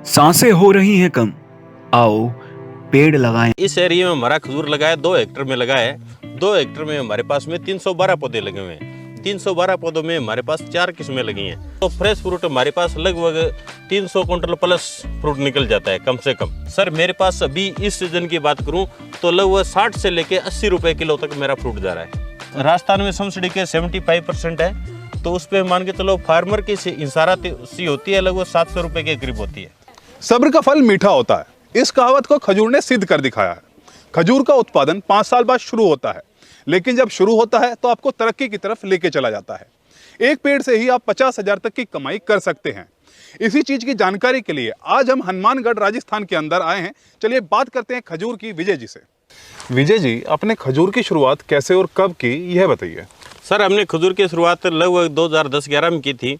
सांसें हो रही हैं कम, आओ पेड़ लगाएं। इस एरिया में हमारा खजूर लगा है 2 हेक्टर में लगा है। 2 हेक्टर में हमारे पास में 312 पौधे लगे हुए हैं। 312 पौधों में हमारे पास 4 किस्में लगी हैं। तो फ्रेश फ्रूट हमारे पास लगभग 300 क्विंटल प्लस फ्रूट निकल जाता है कम से कम। सर मेरे पास अभी इस सीजन की बात करूं तो लगभग 60 से लेके 80 रुपए किलो तक मेरा फ्रूट जा रहा है। राजस्थान में सब्सिडी के 75% है, तो उस पर मान के चलो फार्मर की इंसारात सी होती है, लगभग 700 रुपए के करीब होती है। सब्र का फल मीठा होता है, इस कहावत को खजूर ने सिद्ध कर दिखाया है। खजूर का उत्पादन 5 साल बाद शुरू होता है, लेकिन जब शुरू होता है तो आपको तरक्की की तरफ लेके चला जाता है। एक पेड़ से ही आप 50,000 तक की कमाई कर सकते हैं। इसी चीज की जानकारी के लिए आज हम हनुमानगढ़ राजस्थान के अंदर आए हैं। चलिए बात करते हैं खजूर की विजय जी से। विजय जी, आपने खजूर की शुरुआत कैसे और कब की, यह बताइए। सर हमने खजूर की शुरुआत लगभग 2010-11 में की थी,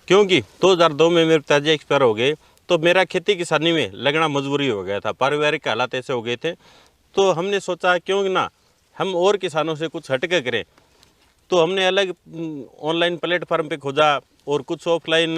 क्योंकि 2002 में मेरे पिताजी एक्सपायर हो गए, तो मेरा खेती किसानी में लगना मजबूरी हो गया था। पारिवारिक हालात ऐसे हो गए थे, तो हमने सोचा क्यों ना हम और किसानों से कुछ हटके करें। तो हमने अलग ऑनलाइन प्लेटफार्म पे खोजा और कुछ ऑफलाइन,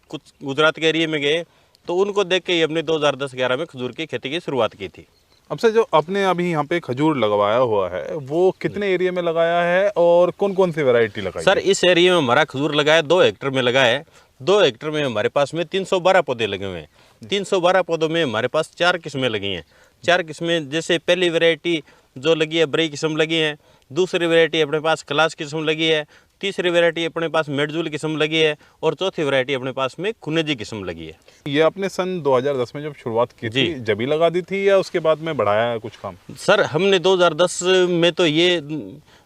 कुछ गुजरात के एरिया में गए, तो उनको देख के ही हमने 2010-11 में खजूर की खेती की शुरुआत की थी। अब से जो आपने अभी यहाँ पे खजूर लगवाया हुआ है, वो कितने एरिया में लगाया है और कौन कौन सी वैरायटी लगाई? सर इस एरिया में हमारा खजूर लगा है 2 हेक्टर में लगा है। 2 हेक्टर में हमारे पास में 312 पौधे लगे हुए हैं। 312 पौधों में हमारे पास 4 किस्में लगी हैं। 4 किस्में, जैसे पहली वैरायटी जो लगी है बरई किस्म लगी है, दूसरी वैरायटी अपने पास क्लास किस्म लगी है, तीसरी वैरायटी अपने पास मेडजूल किस्म लगी है, और चौथी वैरायटी अपने पास में खुनेजी किस्म लगी है। ये आपने सन 2010 में जब शुरुआत की थी, जब ही लगा दी थी या उसके बाद में बढ़ाया है कुछ काम? सर हमने 2010 में तो ये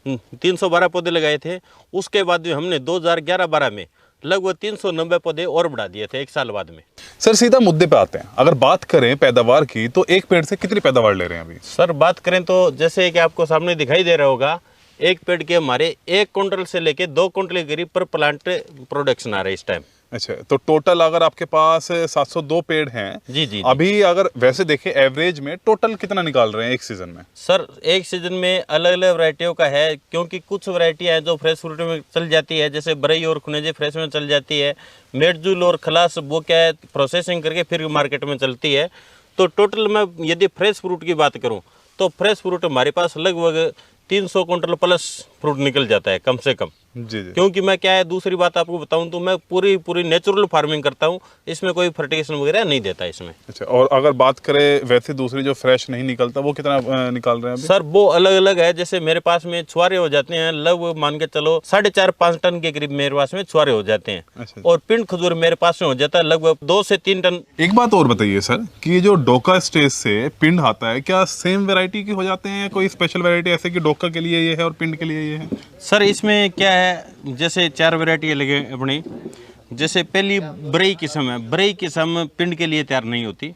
312 पौधे लगाए थे। उसके बाद में हमने 2011-12 में लगभग 390 पौधे और बढ़ा दिए थे 1 साल बाद में। सर सीधा मुद्दे पे आते हैं। अगर बात करें पैदावार की, तो एक पेड़ से कितनी पैदावार ले रहे हैं अभी? सर बात करें तो जैसे कि आपको सामने दिखाई दे रहा होगा, एक पेड़ के हमारे 1 क्विंटल से लेके 2 क्विंटल के करीब पर प्लांट प्रोडक्शन आ रहा है इस टाइम। अच्छा, तो टोटल अगर आपके पास 702 पेड़ हैं, जी। अभी अगर वैसे देखें एवरेज में टोटल कितना निकाल रहे हैं एक सीजन में? वैरायटियों सर एक सीजन में अलग अलग वैरायटियों का है, क्योंकि कुछ वैरायटियां हैं जो फ्रेश फ्रूट में चल जाती है, जैसे बरई और खुनेजी फ्रेश में चल जाती है। मेडजूल और खलास वो क्या है, प्रोसेसिंग करके फिर मार्केट में चलती है। तो टोटल में यदि फ्रेश फ्रूट की बात करूँ तो फ्रेश फ्रूट हमारे पास लगभग 300 क्विंटल प्लस फ्रूट निकल जाता है कम से कम। जी। क्योंकि मैं क्या है, दूसरी बात आपको बताऊं तो मैं पूरी नेचुरल फार्मिंग करता हूं, इसमें कोई फर्टिलाइजेशन वगैरह नहीं देता इसमें। अच्छा, और अगर बात करें वैसे दूसरी जो फ्रेश नहीं निकलता, वो कितना निकाल रहे हैं अभी? सर वो अलग अलग है, जैसे मेरे पास में छुआरे हो जाते हैं लगभग मान के चलो 4.5-5 टन के करीब मेरे पास में छुआरे हो जाते हैं। अच्छा। और पिंड खजूर मेरे पास में हो जाता है लगभग 2 से 3 टन। एक बात और बताइए सर, कि ये जो डोका स्टेज से पिंड आता है, क्या सेम वैरायटी के हो जाते हैं या कोई स्पेशल वैरायटी ऐसे कि डोका के लिए ये है और पिंड के लिए ये है? सर इसमें क्या है, जैसे 4 वैरायटी लगे अपनी। जैसे पहली बरई किस्म है, बरई किस्म पिंड के लिए तैयार नहीं होती।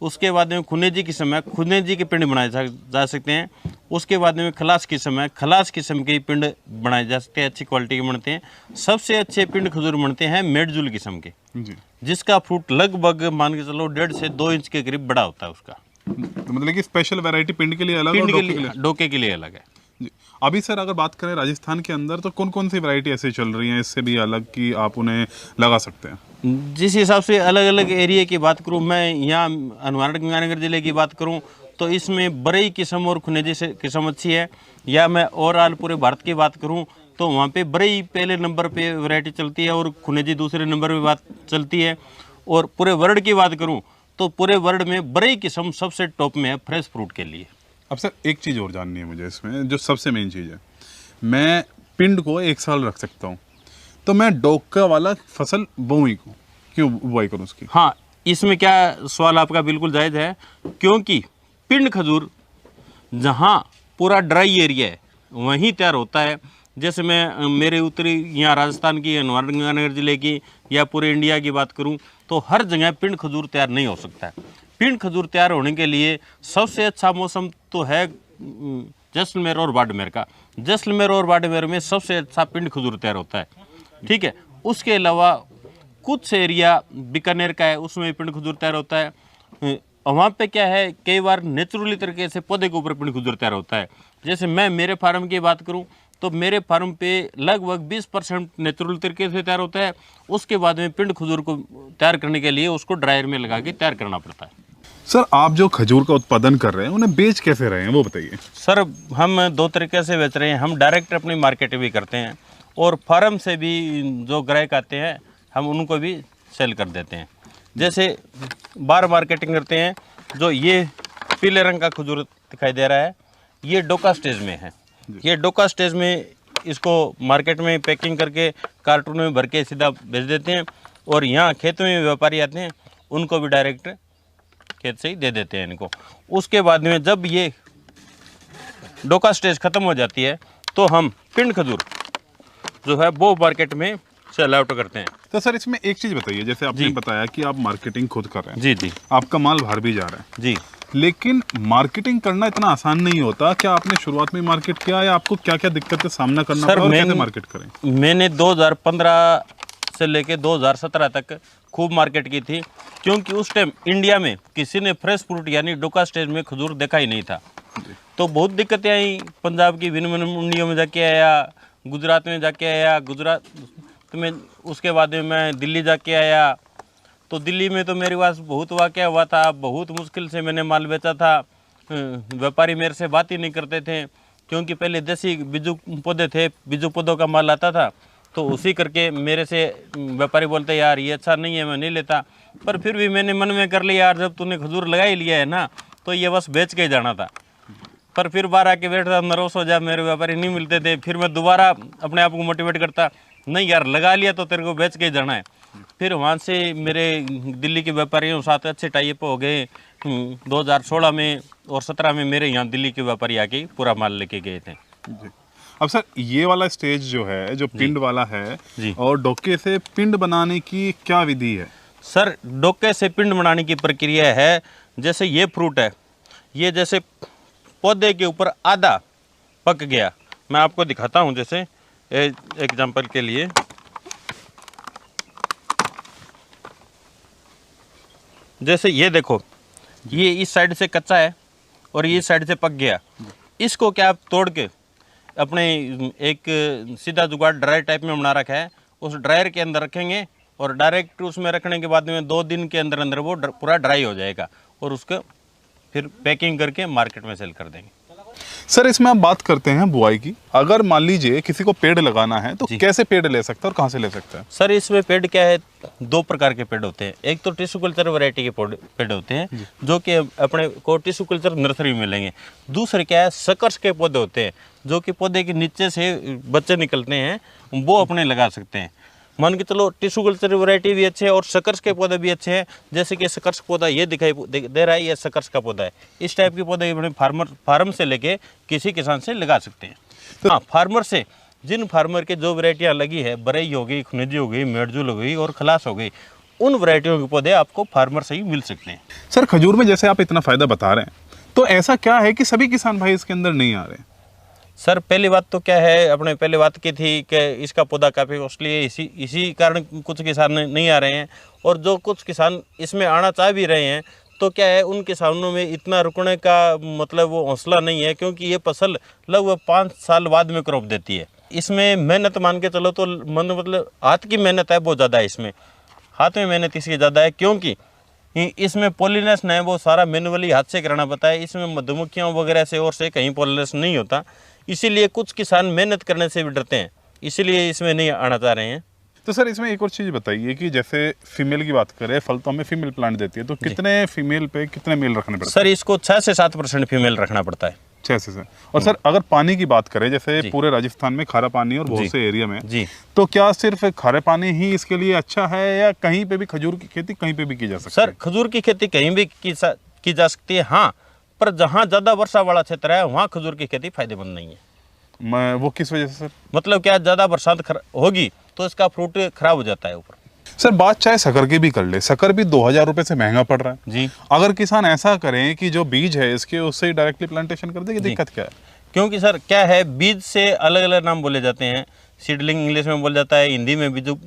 उसके बाद में खुनेजी किस्म है, खुनेजी के पिंड बनाए जा सकते हैं। उसके बाद में खलास किस्म है, खलास किस्म के पिंड बनाए जा सकते हैं, अच्छी क्वालिटी के बनते हैं। सबसे अच्छे पिंड खजूर बनते हैं मेडजूल किस्म के, जिसका फ्रूट लगभग मान के चलो 1.5 से 2 इंच के करीब बड़ा होता है उसका। तो मतलब कि स्पेशल वैरायटी पिंड के लिए अलग पिंड और के डोके के लिए? डोके के लिए अलग है। जी। अभी सर अगर बात करें राजस्थान के अंदर, तो कौन कौन सी वैरायटी ऐसी चल रही हैं इससे भी अलग कि आप उन्हें लगा सकते हैं? जिस हिसाब से अलग अलग एरिया की बात करूं, मैं यहाँ हनुमानगढ़ गंगानगर जिले की बात करूं तो इसमें बरई किस्म और खुनेजी से किस्म अच्छी है। या मैं ओवरऑल पूरे भारत की बात करूं तो वहाँ पे बरई पहले नंबर पे वैरायटी चलती है और खुनेजी दूसरे नंबर पे बात चलती है। और पूरे वर्ल्ड की बात करूँ तो पूरे वर्ल्ड में बरई किस्म सबसे टॉप में है फ्रेश फ्रूट के लिए। अब सर एक चीज़ और जाननी है मुझे इसमें, जो सबसे मेन चीज़ है, मैं पिंड को 1 साल रख सकता हूँ, तो मैं डोका वाला फसल बोई को क्यों बुआई करूँ उसकी? हाँ, इसमें क्या सवाल आपका बिल्कुल जायज़ है, क्योंकि पिंड खजूर जहाँ पूरा ड्राई एरिया है वहीं तैयार होता है। जैसे मैं मेरे उत्तरी यहाँ राजस्थान की, हनुमानगढ़ गंगानगर जिले की या पूरे इंडिया की बात करूँ तो हर जगह पिंड खजूर तैयार नहीं हो सकता है। पिंड खजूर तैयार होने के लिए सबसे अच्छा मौसम तो है जैसलमेर और बाड़मेर का। जैसलमेर और बाड़मेर में सबसे अच्छा पिंड खजूर तैयार होता है, ठीक है। उसके अलावा कुछ एरिया बीकानेर का है, उसमें पिंड खजूर तैयार होता है। वहाँ पे क्या है, कई बार नेचुरली तरीके से पौधे के ऊपर पिंड खजूर तैयार होता है। जैसे मैं मेरे फार्म की बात करूँ तो मेरे फार्म पे लगभग 20% नेचुरल तरीके से तैयार होता है। उसके बाद में पिंड खजूर को तैयार करने के लिए उसको ड्रायर में लगा के तैयार करना पड़ता है। सर आप जो खजूर का उत्पादन कर रहे हैं उन्हें बेच कैसे रहे हैं वो बताइए। सर हम 2 तरीके से बेच रहे हैं। हम डायरेक्ट अपनी मार्केट भी करते हैं और फार्म से भी जो ग्राहक आते हैं हम उनको भी सेल कर देते हैं। जैसे बार मार्केटिंग करते हैं। जो ये पीले रंग का खजूर दिखाई दे रहा है ये डोका स्टेज में है। ये डोका स्टेज में इसको मार्केट में पैकिंग करके कार्टून में भर के सीधा भेज देते हैं और यहाँ खेत में व्यापारी आते हैं उनको भी डायरेक्ट खेत से ही दे देते हैं इनको। उसके बाद में जब ये डोका स्टेज ख़त्म हो जाती है तो हम पिंड खजूर जो है वो मार्केट में सेल आउट करते हैं। तो सर इसमें एक चीज़ बताइए, जैसे आपने बताया कि आप मार्केटिंग खुद कर रहे हैं। जी जी। आपका माल बाहर भी जा रहा है। जी। लेकिन मार्केटिंग करना इतना आसान नहीं होता। क्या आपने शुरुआत में मार्केट किया या आपको क्या क्या दिक्कत का सामना करना पड़ा और कैसे मार्केट करें? मैंने 2015 से लेके 2017 तक खूब मार्केट की थी, क्योंकि उस टाइम इंडिया में किसी ने फ्रेश फ्रूट यानी डोका स्टेज में खजूर देखा ही नहीं था। तो बहुत दिक्कतें आई। पंजाब की भिन्न भिन्न मंडियों में जाके आया, गुजरात में जाके आया, गुजरात में उसके बाद में मैं दिल्ली जाके आया। तो दिल्ली में तो मेरे पास बहुत वाक़या हुआ था। बहुत मुश्किल से मैंने माल बेचा था। व्यापारी मेरे से बात ही नहीं करते थे, क्योंकि पहले देसी बीजू पौधे थे, बीजू पौधों का माल आता था। तो उसी करके मेरे से व्यापारी बोलते यार ये अच्छा नहीं है, मैं नहीं लेता। पर फिर भी मैंने मन में कर लिया यार जब तूने खजूर लगा ही लिया है ना तो ये बस बेच के ही जाना था। पर फिर बाहर आके बैठता, नर्वस हो जा, मेरे व्यापारी नहीं मिलते थे। फिर मैं दोबारा अपने आप को मोटिवेट करता, नहीं यार लगा लिया तो तेरे को बेच के ही जाना है। फिर वहाँ से मेरे दिल्ली के व्यापारियों के साथ अच्छे टाइप हो गए। 2016 में और 17 में मेरे यहाँ दिल्ली के व्यापारी आके पूरा माल लेके गए थे। अब सर ये वाला स्टेज जो है, जो पिंड वाला है और डोके से पिंड बनाने की क्या विधि है? सर डोके से पिंड बनाने की प्रक्रिया है, जैसे ये फ्रूट है, ये जैसे पौधे के ऊपर आधा पक गया, मैं आपको दिखाता हूँ। जैसे एग्जाम्पल के लिए जैसे ये देखो, ये इस साइड से कच्चा है और ये इस साइड से पक गया। इसको क्या आप तोड़ के अपने एक सीधा जुगाड़ ड्रायर टाइप में बना रखा है, उस ड्रायर के अंदर रखेंगे और डायरेक्ट उसमें रखने के बाद में 2 दिन के अंदर अंदर वो पूरा ड्राई हो जाएगा और उसको फिर पैकिंग करके मार्केट में सेल कर देंगे। सर इसमें आप बात करते हैं बुआई की। अगर मान लीजिए किसी को पेड़ लगाना है तो कैसे पेड़ ले सकता है और कहाँ से ले सकता है? सर इसमें पेड़ क्या है, 2 प्रकार के पेड़ होते हैं। एक तो टिश्यू कल्चर वैरायटी के पेड़ होते हैं जो कि अपने को टिश्यू कल्चर नर्सरी में मिलेंगे। दूसरे क्या है, सकर्स के पौधे होते हैं जो कि पौधे के नीचे से बच्चे निकलते हैं, वो अपने लगा सकते हैं। मान के चलो टिश्यू कल्चर वैरायटी भी अच्छे है और सकर्स के पौधे भी अच्छे हैं। जैसे कि सकर्स पौधा ये दिखाई दे रहा है, ये सकर्स का पौधा है। इस टाइप के पौधे अपने फार्म से लेके किसी किसान से लगा सकते हैं। तो हाँ, फार्मर से जिन फार्मर के जो वैरायटियाँ लगी है, बरई हो गई, खुनिजी हो गई, मेडजुल हो गई और खलास हो गई, उन वैरायटियों के पौधे आपको फार्मर से ही मिल सकते हैं। सर खजूर में जैसे आप इतना फ़ायदा बता रहे हैं, तो ऐसा क्या है कि सभी किसान भाई इसके अंदर नहीं आ रहे हैं? सर पहली बात तो क्या है, अपने पहले बात की थी कि इसका पौधा काफ़ी कॉस्टली है, इसी कारण कुछ किसान नहीं आ रहे हैं। और जो कुछ किसान इसमें आना चाह भी रहे हैं तो क्या है, उन किसानों में इतना रुकने का मतलब वो हौसला नहीं है, क्योंकि ये फसल लगभग 5 साल बाद में क्रॉप देती है। इसमें मेहनत मान के चलो तो मतलब हाथ की मेहनत है बहुत ज़्यादा है। इसमें हाथ में मेहनत इसकी ज़्यादा है, क्योंकि इसमें पॉलिनेशन है वो सारा मैनुअली हाथ से कराना पड़ता है। इसमें मधुमक्खियों वगैरह से और से कहीं पॉलिनेशन नहीं होता, इसीलिए कुछ किसान मेहनत करने से भी डरते हैं, इसीलिए इसमें नहीं आना चाह रहे हैं। तो सर इसमें एक और चीज़ बताइए कि जैसे फीमेल की बात करें, फल तो हमें फीमेल प्लांट देती है, तो कितने फीमेल पे कितने मेल रखने पड़ते हैं? सर इसको 6 से 7% फीमेल रखना पड़ता है। 6 से 7। और सर अगर पानी की बात करें, जैसे पूरे राजस्थान में खारा पानी और बहुत से एरिया में, तो क्या सिर्फ खारे पानी ही इसके लिए अच्छा है या कहीं पे भी खजूर की खेती कहीं पे भी की जा सकती है? सर खजूर की खेती कहीं भी की जा सकती है, हाँ, पर जहाँ ज़्यादा वर्षा वाला क्षेत्र है वहाँ खजूर की खेती फायदेमंद नहीं है। वो किस वजह से सर? मतलब क्या, ज़्यादा बरसात होगी तो इसका फ्रूट खराब हो जाता है ऊपर। सर बात चाहे शक्कर की भी कर ले, शक्कर भी 2000 रुपए से महंगा पड़ रहा है जी। अगर किसान ऐसा करें कि जो बीज है इसके उससे ही डायरेक्टली प्लांटेशन कर दे, कि दिक्कत क्या है? क्योंकि सर क्या है, बीज से अलग अलग नाम बोले जाते हैं। सीडलिंग इंग्लिश में बोला जाता है, हिंदी में बीजू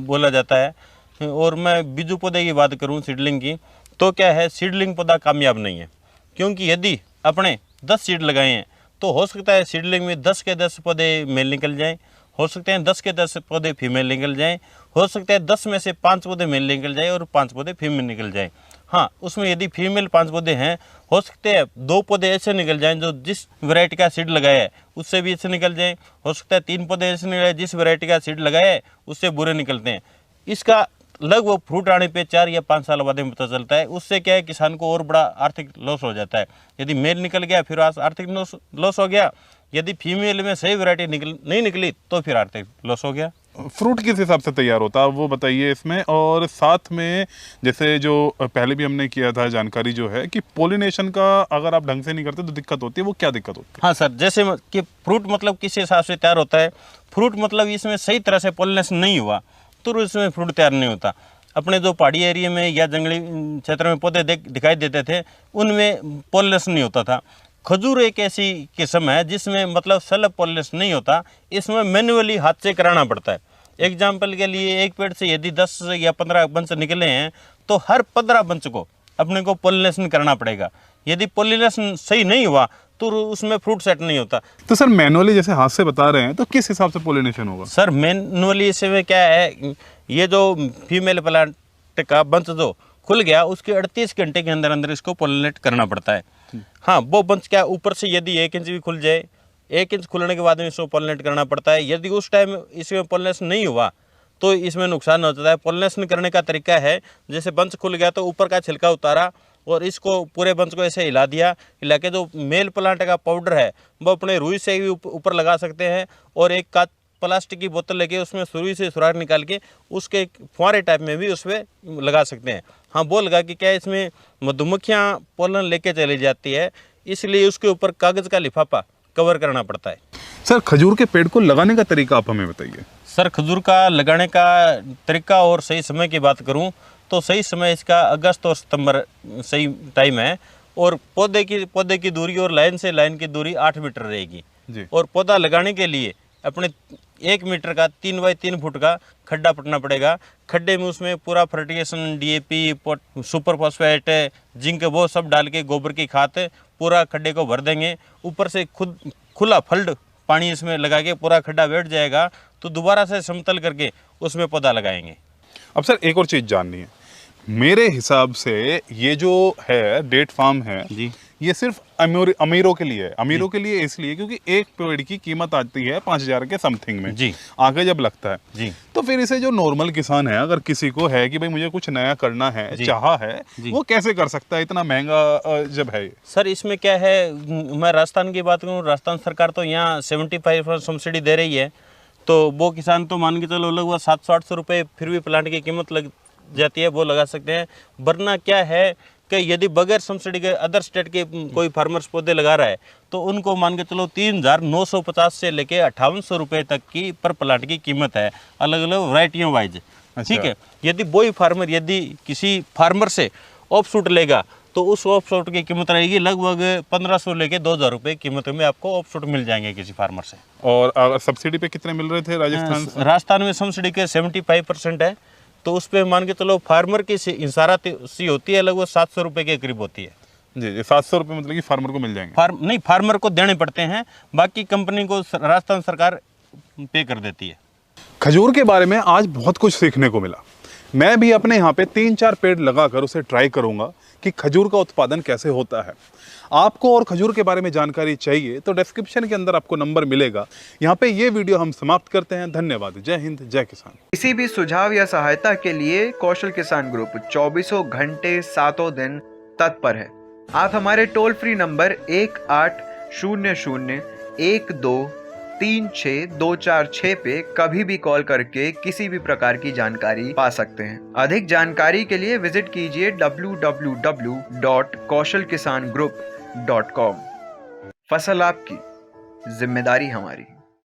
बोला जाता है। और मैं बीजू पौधे की बात करूं सीडलिंग की, तो क्या है, सीडलिंग पौधा कामयाब नहीं है। क्योंकि यदि अपने 10 सीड लगाए हैं तो हो सकता है सीडलिंग में 10 के 10 पौधे मेल निकल जाएं, हो सकते हैं 10 के 10 पौधे फीमेल निकल जाएं, हो सकता है 10 में से 5 पौधे मेल निकल जाएं और 5 पौधे फीमेल निकल जाएं। हाँ, उसमें यदि फीमेल 5 पौधे हैं, हो सकते हैं 2 पौधे ऐसे निकल जाएं जो जिस वैरायटी का सीड लगाया है उससे भी ऐसे निकल जाएं, हो सकता है 3 पौधे ऐसे निकल जाएं जिस वैरायटी का सीड लगाया है उससे बुरे निकलते हैं। इसका लगभग फ्रूट आने पे 4 या 5 साल बाद में पता चलता है। उससे क्या है, किसान को और बड़ा आर्थिक लॉस हो जाता है। यदि मेल निकल गया फिर आर्थिक लॉस हो गया, यदि फीमेल में सही वैरायटी नहीं निकली तो फिर आर्थिक लॉस हो गया। फ्रूट किस हिसाब से तैयार होता है वो बताइए इसमें, और साथ में जैसे जो पहले भी हमने किया था जानकारी जो है कि पोलिनेशन का अगर आप ढंग से नहीं करते तो दिक्कत होती है, वो क्या दिक्कत होती है? हाँ सर, जैसे कि फ्रूट मतलब किस हिसाब से तैयार होता है, फ्रूट मतलब इसमें सही तरह से पोलिनेशन नहीं हुआ तो इसमें फ्रूट तैयार नहीं होता। अपने जो पहाड़ी एरिया में या जंगली क्षेत्र में पौधे दिखाई देते थे उनमें पोलिनेशन नहीं होता था। खजूर एक ऐसी किस्म है जिसमें मतलब सेल्फ पोलिनेशन नहीं होता, इसमें मैन्युअली हाथ से कराना पड़ता है। एग्जाम्पल के लिए एक पेड़ से यदि 10 या 15 बंच निकले हैं तो हर 15 बंच को अपने को पोलिनेशन करना पड़ेगा। यदि पोलिनेशन सही नहीं हुआ तो उसमें फ्रूट सेट नहीं होता। तो सर मैनुअली जैसे हाथ से बता रहे हैं तो किस हिसाब से पोलिनेशन होगा? सर मैनुअली इसमें क्या है, ये जो फीमेल प्लांट का बंच जो खुल गया उसके 38 घंटे के अंदर अंदर इसको पोलिनेट करना पड़ता है। हाँ, वो बंच क्या ऊपर से यदि 1 इंच भी खुल जाए, 1 इंच खुलने के बाद में इसको पोलिनेट करना पड़ता है। यदि उस टाइम इसमें पोलिनेशन नहीं हुआ तो इसमें नुकसान हो जाता है। पोलिनेशन करने का तरीका है, जैसे बंच खुल गया तो ऊपर का छिलका उतारा और इसको पूरे बंच को ऐसे हिला दिया, हिला के जो मेल प्लांट का पाउडर है वो अपने रुई से भी ऊपर लगा सकते हैं, और एक कांच प्लास्टिक की बोतल लेके उसमें सुई से सुराख निकाल के उसके फुहारे टाइप में भी उसमें लगा सकते हैं। हाँ, वो लगा कि क्या इसमें मधुमक्खियाँ पोलन लेके चली जाती है, इसलिए उसके ऊपर कागज़ का लिफाफा कवर करना पड़ता है। सर खजूर के पेड़ को लगाने का तरीका आप हमें बताइए। सर खजूर का लगाने का तरीका और सही समय की बात करूं तो सही समय इसका अगस्त और सितंबर सही टाइम है, और पौधे की दूरी और लाइन से लाइन की दूरी 8 मीटर रहेगी जी। और पौधा लगाने के लिए अपने 1 मीटर का 3 बाई 3 फुट का खड्डा पटना पड़ेगा। खड्डे में उसमें पूरा fertilization, DAP, super phosphate, zinc वो सब डाल के गोबर की खाद पूरा खड्डे को भर देंगे। ऊपर से खुला फल्ड पानी इसमें लगा के पूरा खड्डा बैठ जाएगा तो दोबारा से समतल करके उसमें पौधा लगाएंगे। अब सर एक और चीज़ जाननी है, मेरे हिसाब से ये जो है डेट फार्म है जी, ये सिर्फ अमीरों के लिए है। अमीरों के लिए इसलिए क्योंकि एक पेड़ की कीमत आती है 5,000 के समथिंग में जी, आगे जब लगता है जी। तो फिर इसे जो नॉर्मल किसान है, अगर किसी को है कि भाई मुझे कुछ नया करना है, चाहा है, वो कैसे कर सकता है इतना महंगा जब है? सर इसमें क्या है, मैं राजस्थान की बात करूँ, राजस्थान सरकार तो यहाँ 75% सब्सिडी दे रही है, तो वो किसान तो मान के चलो लगभग 700-800 रुपये फिर भी प्लांट की कीमत लग जाती है, वो लगा सकते हैं। वरना क्या है कि यदि बगैर सब्सिडी के अदर स्टेट के कोई फार्मर्स पौधे लगा रहा है तो उनको मान के चलो 3,950 से लेके 5800 रुपये तक की पर प्लांट की कीमत है, अलग अलग वैरायटियों वाइज। ठीक है, यदि वही फार्मर यदि किसी फार्मर से ऑफ शूट लेगा तो उस ऑफ शूट की कीमत रहेगी लगभग 1500 लेके 2000 रुपये कीमत में आपको ऑफ शूट मिल जाएंगे किसी फार्मर से। और सब्सिडी पे कितने मिल रहे थे राजस्थान में सब्सिडी के 75% है, तो उस पर मान के चलो फार्मर की इंसारा सी होती है लगभग 700 रुपये के करीब होती है। जी, 700 रुपये मतलब कि फार्मर को मिल जाएंगे? फार्मर को देने पड़ते हैं, बाकी कंपनी को राजस्थान सरकार पे कर देती है। खजूर के बारे में आज बहुत कुछ सीखने को मिला। मैं भी अपने यहाँ पे 3-4 पेड़ लगाकर उसे ट्राई करूँगा कि खजूर का उत्पादन कैसे होता है। आपको और खजूर के बारे में जानकारी चाहिए तो डिस्क्रिप्शन के अंदर आपको नंबर मिलेगा। यहाँ पे ये वीडियो हम समाप्त करते हैं। धन्यवाद। जय हिंद, जय किसान। किसी भी सुझाव या सहायता के लिए कौशल किसान ग्रुप 24 घंटे 7 दिन तत्पर है। आप हमारे टोल फ्री नंबर 1800-1236-246 पे कभी भी कॉल करके किसी भी प्रकार की जानकारी पा सकते हैं। अधिक जानकारी के लिए विजिट कीजिए www.kaushalkisangroup.com। फसल आपकी, जिम्मेदारी हमारी।